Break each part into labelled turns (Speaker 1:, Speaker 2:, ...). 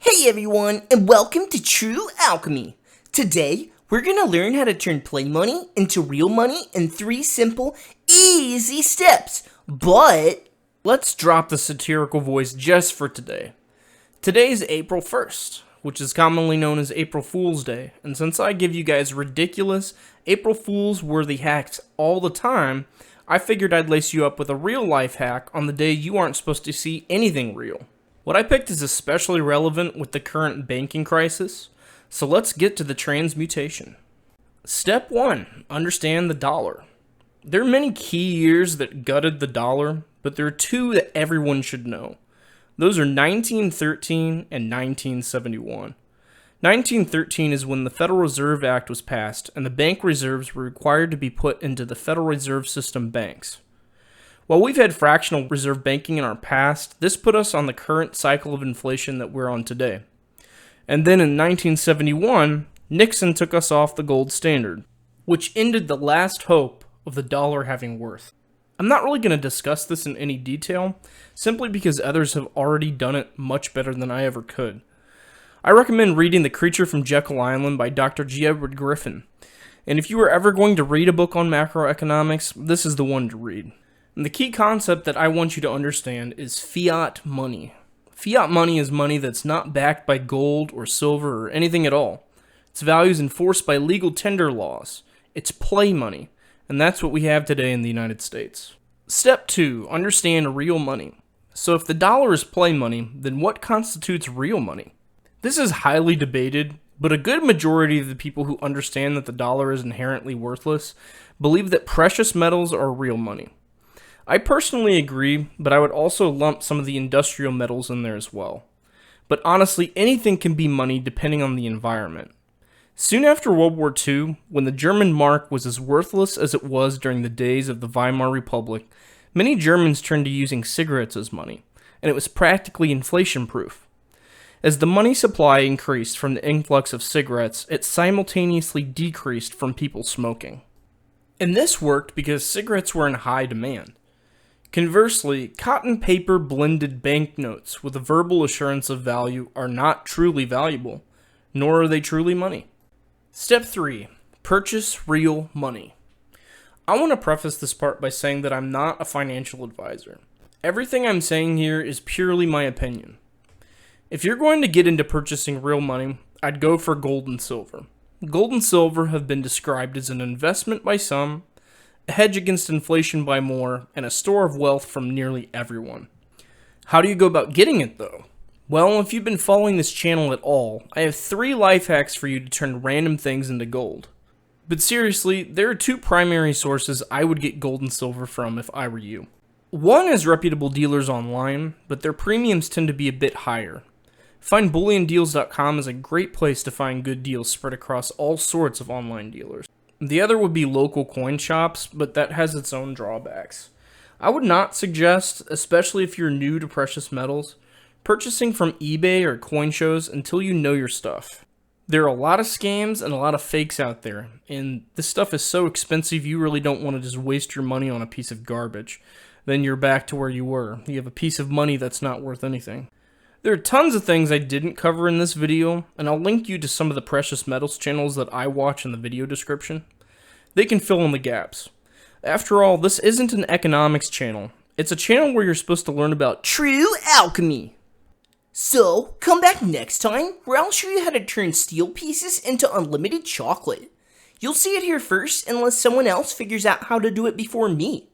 Speaker 1: Hey everyone, and welcome to True Alchemy. Today, we're gonna learn how to turn play money into real money in 3 simple, easy steps. But
Speaker 2: let's drop the satirical voice just for today. Today is April 1st, which is commonly known as April Fool's Day, and since I give you guys ridiculous, April Fool's worthy hacks all the time, I figured I'd lace you up with a real life hack on the day you aren't supposed to see anything real. What I picked is especially relevant with the current banking crisis, so let's get to the transmutation. Step 1. Understand the dollar. There are many key years that gutted the dollar, but there are 2 that everyone should know. Those are 1913 and 1971. 1913 is when the Federal Reserve Act was passed and the bank reserves were required to be put into the Federal Reserve System banks. While we've had fractional reserve banking in our past, this put us on the current cycle of inflation that we're on today. And then in 1971, Nixon took us off the gold standard, which ended the last hope of the dollar having worth. I'm not really going to discuss this in any detail, simply because others have already done it much better than I ever could. I recommend reading The Creature from Jekyll Island by Dr. G. Edward Griffin, and if you are ever going to read a book on macroeconomics, this is the one to read. And the key concept that I want you to understand is fiat money. Fiat money is money that's not backed by gold or silver or anything at all. Its value is enforced by legal tender laws. It's play money, and that's what we have today in the United States. Step 2. Understand real money. So if the dollar is play money, then what constitutes real money? This is highly debated, but a good majority of the people who understand that the dollar is inherently worthless believe that precious metals are real money. I personally agree, but I would also lump some of the industrial metals in there as well. But honestly, anything can be money depending on the environment. Soon after World War II, when the German mark was as worthless as it was during the days of the Weimar Republic, many Germans turned to using cigarettes as money, and it was practically inflation-proof. As the money supply increased from the influx of cigarettes, it simultaneously decreased from people smoking. And this worked because cigarettes were in high demand. Conversely, cotton paper blended banknotes with a verbal assurance of value are not truly valuable, nor are they truly money. Step 3. Purchase real money. I want to preface this part by saying that I'm not a financial advisor. Everything I'm saying here is purely my opinion. If you're going to get into purchasing real money, I'd go for gold and silver. Gold and silver have been described as an investment by some, a hedge against inflation by more, and a store of wealth from nearly everyone. How do you go about getting it though? Well, if you've been following this channel at all, I have 3 life hacks for you to turn random things into gold. But seriously, there are 2 primary sources I would get gold and silver from if I were you. One is reputable dealers online, but their premiums tend to be a bit higher. FindBullionDeals.com is a great place to find good deals spread across all sorts of online dealers. The other would be local coin shops, but that has its own drawbacks. I would not suggest, especially if you're new to precious metals, purchasing from eBay or coin shows until you know your stuff. There are a lot of scams and a lot of fakes out there, and this stuff is so expensive you really don't want to just waste your money on a piece of garbage. Then you're back to where you were. You have a piece of money that's not worth anything. There are tons of things I didn't cover in this video, and I'll link you to some of the precious metals channels that I watch in the video description. They can fill in the gaps. After all, this isn't an economics channel. It's a channel where you're supposed to learn about
Speaker 1: true alchemy. So, come back next time where I'll show you how to turn steel pieces into unlimited chocolate. You'll see it here first unless someone else figures out how to do it before me.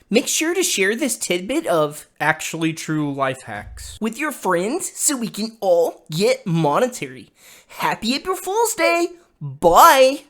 Speaker 1: Make sure to share this tidbit of
Speaker 2: actually true life hacks
Speaker 1: with your friends so we can all get monetary. Happy April Fool's Day! Bye!